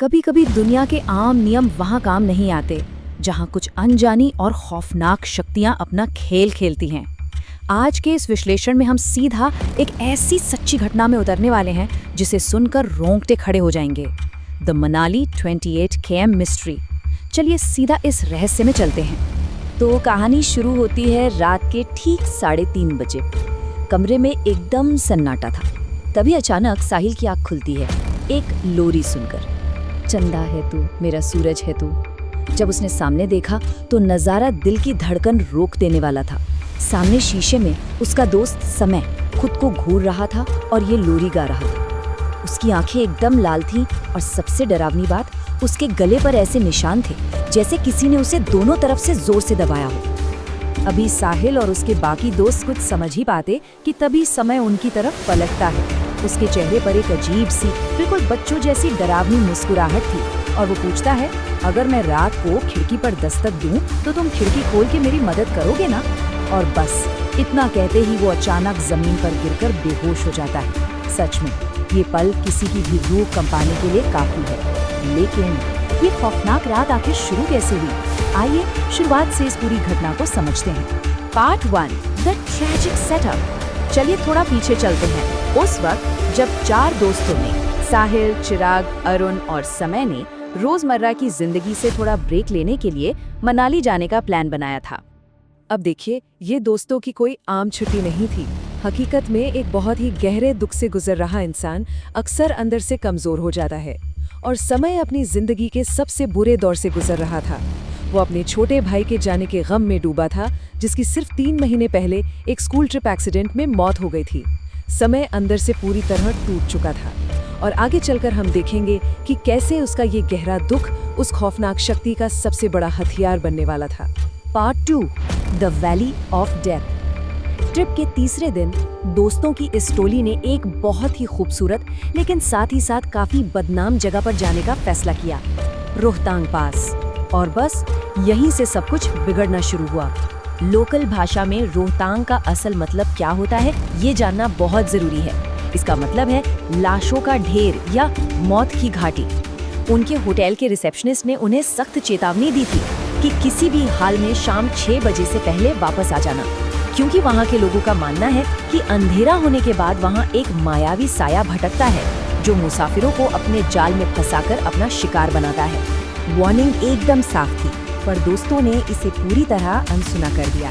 कभी कभी दुनिया के आम नियम वहाँ काम नहीं आते, जहाँ कुछ अनजानी और खौफनाक शक्तियाँ अपना खेल खेलती हैं। आज के इस विश्लेषण में हम सीधा एक ऐसी सच्ची घटना में उतरने वाले हैं जिसे सुनकर रोंगटे खड़े हो जाएंगे। The Manali 28 km mystery. चलिए सीधा इस रहस्य में चलते हैं। तो कहानी शुरू होती है रात के ठीक 3:30 बजे। कमरे में एकदम सन्नाटा था। तभी अचानक साहिल की आँख खुलती है, एक लोरी सुनकर। चंदा है तू, मेरा सूरज है तू। जब उसने सामने देखा तो नज़ारा दिल की धड़कन रोक देने वाला था। सामने शीशे में उसका दोस्त समय खुद को घूर रहा था और ये लोरी गा रहा था। उसकी आंखें एकदम लाल थीं और सबसे डरावनी बात, उसके गले पर ऐसे निशान थे जैसे किसी ने उसे दोनों तरफ से जोर से दबाया हो। अभी साहिल और उसके बाकी दोस्त कुछ समझ ही पाते कि तभी समय उनकी तरफ पलटता है। उसके चेहरे पर एक अजीब सी, बिल्कुल बच्चों जैसी डरावनी मुस्कुराहट थी और वो पूछता है, अगर मैं रात को खिड़की पर दस्तक दूं तो तुम खिड़की खोल के मेरी मदद करोगे ना? और बस इतना कहते ही वो अचानक जमीन पर गिरकर बेहोश हो जाता है। सच में ये पल किसी की भी रूह कंपाने के लिए काफी है। लेकिन ये खौफनाक रात आखिर शुरू कैसे हुई? आइए शुरुआत से इस पूरी घटना को समझते हैं। Part 1, the tragic setup. चलिए थोड़ा पीछे चलते हैं। उस वक्त जब 4 दोस्तों ने, साहिल, चिराग, अरुण और समय ने रोजमर्रा की जिंदगी से थोड़ा ब्रेक लेने के लिए मनाली जाने का प्लान बनाया था। अब देखिए, ये दोस्तों की कोई आम छुट्टी नहीं थी। हकीकत में एक बहुत ही गहरे दुख से गुजर रहा इंसान अक्सर अंदर से कमजोर हो जाता है और समय अपनी जिंदगी के सबसे बुरे दौर से गुजर रहा था। वो अपने छोटे भाई के जाने के गम में डूबा था, जिसकी सिर्फ 3 महीने पहले एक स्कूल ट्रिप एक्सीडेंट में मौत हो गई थी। समय अंदर से पूरी तरह टूट चुका था और आगे चलकर हम देखेंगे कि कैसे उसका ये गहरा दुख उस खौफनाक शक्ति का सबसे बड़ा हथियार बनने वाला था। Part 2, the valley of death. Trip के तीसरे दिन दोस्तों की इस टोली ने एक बहुत ही खूबसूरत लेकिन साथ ही साथ काफी बदनाम जगह पर जाने का फैसला किया, रोहतांग पास। और बस यहीं से सब कुछ बिगड़ना शुरू हुआ। लोकल भाषा में रोहतांग का असल मतलब क्या होता है ये जानना बहुत जरूरी है। इसका मतलब है लाशों का ढेर या मौत की घाटी। उनके होटल के रिसेप्शनिस्ट ने उन्हें सख्त चेतावनी दी थी कि किसी भी हाल में शाम 6 बजे से पहले वापस आ जाना, क्योंकि वहाँ के लोगों का मानना है कि अंधेरा होने के बाद वहाँ एक मायावी साया भटकता है जो मुसाफिरों को अपने जाल में फंसाकर अपना शिकार बनाता है। वार्निंग एकदम साफ थी, पर दोस्तों ने इसे पूरी तरह अनसुना कर दिया।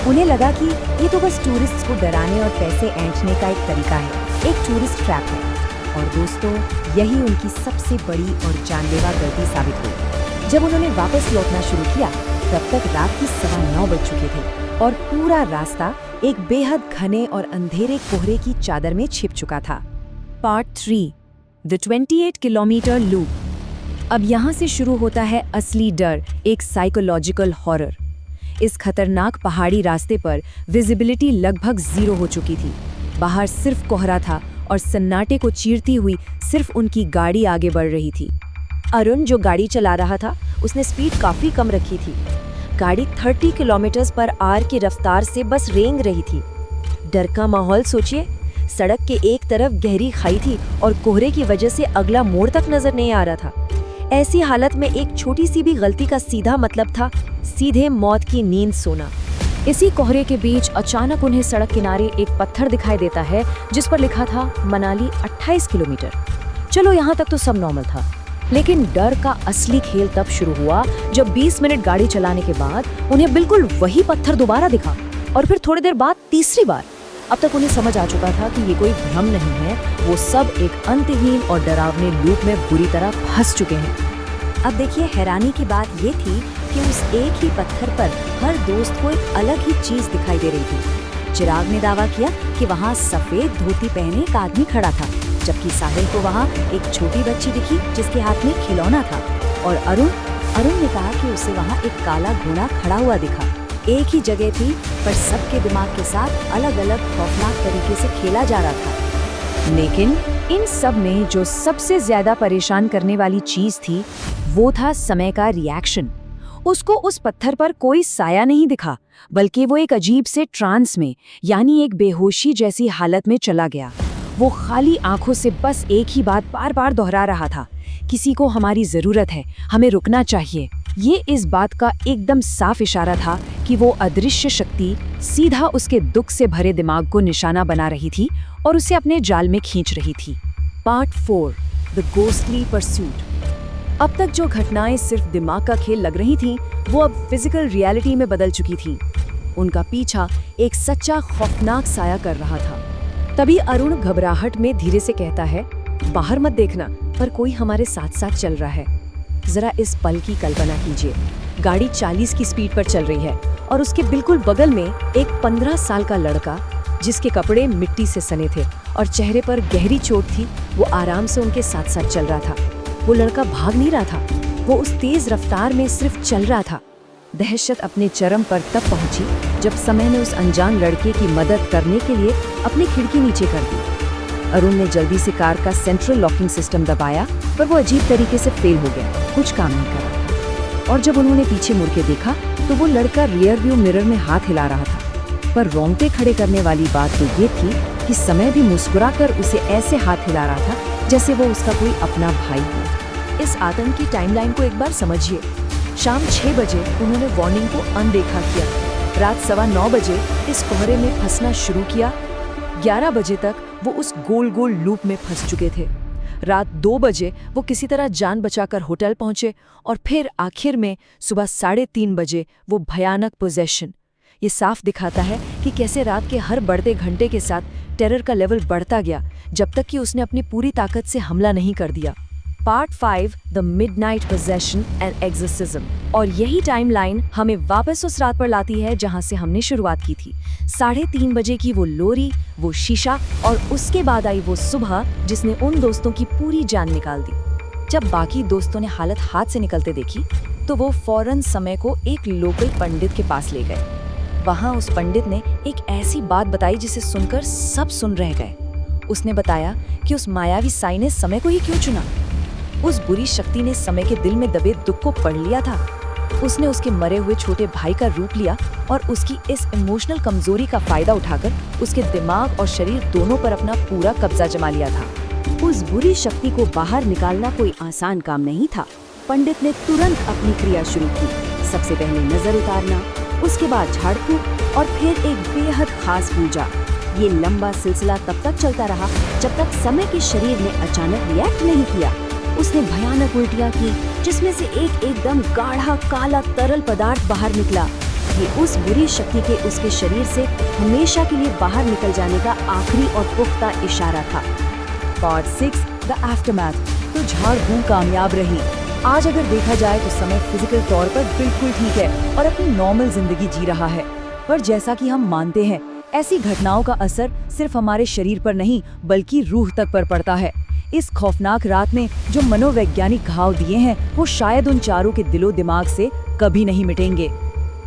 उन्हें लगा कि ये तो बस टूरिस्ट्स को डराने और पैसे ऐंठने का एक तरीका है, एक टूरिस्ट ट्रैप है। और दोस्तों, यही उनकी सबसे बड़ी और जानलेवा गलती साबित हुई। जब उन्होंने वापस लौटना शुरू किया तब तक रात के 9:15 बज चुके थे और पूरा रास्ता एक बेहद घने और अंधेरे कोहरे की चादर में छिप चुका था। Part 3, the 28 kilometre loop. अब यहाँ से शुरू होता है असली डर, एक साइकोलॉजिकल हॉरर। इस खतरनाक पहाड़ी रास्ते पर विजिबिलिटी लगभग 0 हो चुकी थी। बाहर सिर्फ कोहरा था और सन्नाटे को चीरती हुई सिर्फ उनकी गाड़ी आगे बढ़ रही थी। अरुण जो गाड़ी चला रहा था, उसने स्पीड काफी कम रखी थी। गाड़ी 30 किलोमीटर पर आवर की रफ्तार से बस रेंग रही थी। डर का माहौल सोचिए। सड़क के एक तरफ गहरी खाई थी और कोहरे की वजह से अगला मोड़ तक नजर नहीं आ रहा था। ऐसी हालत में एक छोटी सी भी गलती का सीधा मतलब था सीधे मौत की नींद सोना। इसी कोहरे के बीच अचानक उन्हें सड़क किनारे एक पत्थर दिखाई देता है जिस पर लिखा था मनाली 28 किलोमीटर। चलो यहाँ तक तो सब नॉर्मल था, लेकिन डर का असली खेल तब शुरू हुआ जब 20 मिनट गाड़ी चलाने के बाद उन्हें बिल्कुल वही पत्थर दोबारा दिखा और फिर थोड़ी देर बाद तीसरी बार। अब तक उन्हें समझ आ चुका था कि ये कोई भ्रम नहीं है, वो सब एक अंतहीन और डरावने लूप में बुरी तरह फंस चुके हैं। अब देखिए, हैरानी की बात ये थी कि उस एक ही पत्थर पर हर दोस्त को एक अलग ही चीज दिखाई दे रही थी। चिराग ने दावा किया कि वहाँ सफेद धोती पहने एक आदमी खड़ा था, जबकि साहिल को वहाँ एक छोटी बच्ची दिखी जिसके हाथ में खिलौना था। और अरुण ने कहा कि उसे वहाँ एक काला घोड़ा खड़ा हुआ दिखा। एक ही जगह थी, पर सबके दिमाग के साथ अलग अलग खौफनाक तरीके से खेला जा रहा था। लेकिन इन सब में जो सबसे ज्यादा परेशान करने वाली चीज थी वो था समय का रिएक्शन। उसको उस पत्थर पर कोई साया नहीं दिखा, बल्कि वो एक अजीब से ट्रांस में, यानी एक बेहोशी जैसी हालत में चला गया। वो खाली आंखों से बस एक ही बात बार बार दोहरा रहा था, किसी को हमारी जरूरत है, हमें रुकना चाहिए। ये इस बात का एकदम साफ इशारा था कि वो अदृश्य शक्ति सीधा उसके दुख से भरे दिमाग को निशाना बना रही थी और उसे अपने जाल में खींच रही थी। Part 4, the ghostly pursuit. अब तक जो घटनाएं सिर्फ दिमाग का खेल लग रही थीं, वो अब फिजिकल रियलिटी में बदल चुकी थीं। उनका पीछा एक सच्चा खौफनाक साया कर रहा था। तभी अरुण घबराहट में धीरे से कहता है, बाहर मत देखना, पर कोई हमारे साथ साथ चल रहा है। जरा इस पल की कल्पना कीजिए, गाड़ी 40 की स्पीड पर चल रही है और उसके बिल्कुल बगल में एक 15 साल का लड़का, जिसके कपड़े मिट्टी से सने थे और चेहरे पर गहरी चोट थी, वो आराम से उनके साथ साथ चल रहा था। वो लड़का भाग नहीं रहा था, वो उस तेज रफ्तार में सिर्फ चल रहा था। दहशत अपने चरम पर तब पहुंची जब समय ने उस अनजान लड़के की मदद करने के लिए अपनी खिड़की नीचे कर दी। अरुण ने जल्दी से कार का सेंट्रल लॉकिंग सिस्टम दबाया, पर वो अजीब तरीके से फेल हो गया, कुछ काम नहीं कर रहा था। और जब उन्होंने पीछे मुड़ के देखा तो वो लड़का रियर व्यू मिरर में हाथ हिला रहा था। पर रोंगटे खड़े करने वाली बात तो ये थी कि समय भी मुस्कुराकर उसे ऐसे हाथ हिला रहा था जैसे वो उसका कोई अपना भाई हो। इस आतंक की टाइमलाइन को एक बार समझिए। शाम 6 बजे उन्होंने वार्निंग को अनदेखा किया। रात 9:15 बजे इस कोहरे में फंसना शुरू किया। 11 बजे तक वो उस गोल गोल लूप में फंस चुके थे। रात 2 बजे वो किसी तरह जान बचाकर होटल पहुंचे और फिर आखिर में सुबह 3:30 बजे वो भयानक पोजेशन। ये साफ दिखाता है कि कैसे रात के हर बढ़ते घंटे के साथ टेरर का लेवल बढ़ता गया, जब तक कि उसने अपनी पूरी ताकत से हमला नहीं कर दिया। Part 5, the midnight possession and exorcism. और यही टाइमलाइन हमें वापस उस रात पर लाती है जहां से हमने शुरुआत की थी। 3:30 बजे की वो लोरी, वो शीशा और उसके बाद आई वो सुबह जिसने उन दोस्तों की पूरी जान निकाल दी। जब बाकी दोस्तों ने हालत हाथ से निकलते देखी तो वो फौरन समय को एक लोकल पंडित के पास ले गए। वहां उस पंडित ने एक ऐसी बात बताई जिसे सुनकर सब सुन रह गए। उसने बताया कि उस मायावी साई ने समय को ही क्यों चुना। उस बुरी शक्ति ने समय के दिल में दबे दुख को पढ़ लिया था। उसने उसके मरे हुए छोटे भाई का रूप लिया और उसकी इस इमोशनल कमजोरी का फायदा उठाकर उसके दिमाग और शरीर दोनों पर अपना पूरा कब्जा जमा लिया था। उस बुरी शक्ति को बाहर निकालना कोई आसान काम नहीं था। पंडित ने तुरंत अपनी क्रिया शुरू की। सबसे पहले नजर उतारना, उसके बाद झाड़ फूंक और फिर एक बेहद खास पूजा। ये लंबा सिलसिला तब तक चलता रहा जब तक समय के शरीर ने अचानक रिएक्ट नहीं किया। उसने भयानक उल्टियां की, जिसमें से एक एकदम गाढ़ा काला तरल पदार्थ बाहर निकला। ये उस बुरी शक्ति के उसके शरीर से हमेशा के लिए बाहर निकल जाने का आखिरी और पुख्ता इशारा था। Part 6, the aftermath. तो झाड़ फूंक कामयाब रही। आज अगर देखा जाए तो समय फिजिकल तौर पर बिल्कुल ठीक है और अपनी नॉर्मल जिंदगी जी रहा है। पर जैसा कि हम मानते हैं, ऐसी घटनाओं का असर सिर्फ हमारे शरीर पर नहीं बल्कि रूह तक पर पड़ता है। इस खौफनाक रात ने जो मनोवैज्ञानिक घाव दिए हैं, वो शायद उन चारों के दिलो दिमाग से कभी नहीं मिटेंगे।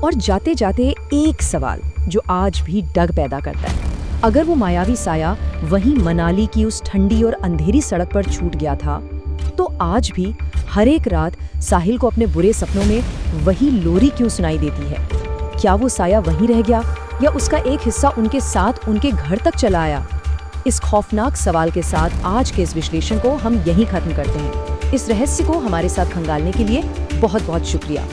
और जाते जाते एक सवाल जो आज भी डग पैदा करता है, अगर वो मायावी साया वहीं मनाली की उस ठंडी और अंधेरी सड़क पर छूट गया था, तो आज भी हर एक रात साहिल को अपने बुरे सपनों में वही लोरी क्यों सुनाई देती है? क्या वो साया वहीं रह गया या उसका एक हिस्सा उनके साथ उनके घर तक चला आया? इस खौफनाक सवाल के साथ आज के इस विश्लेषण को हम यहीं खत्म करते हैं। इस रहस्य को हमारे साथ खंगालने के लिए बहुत बहुत शुक्रिया।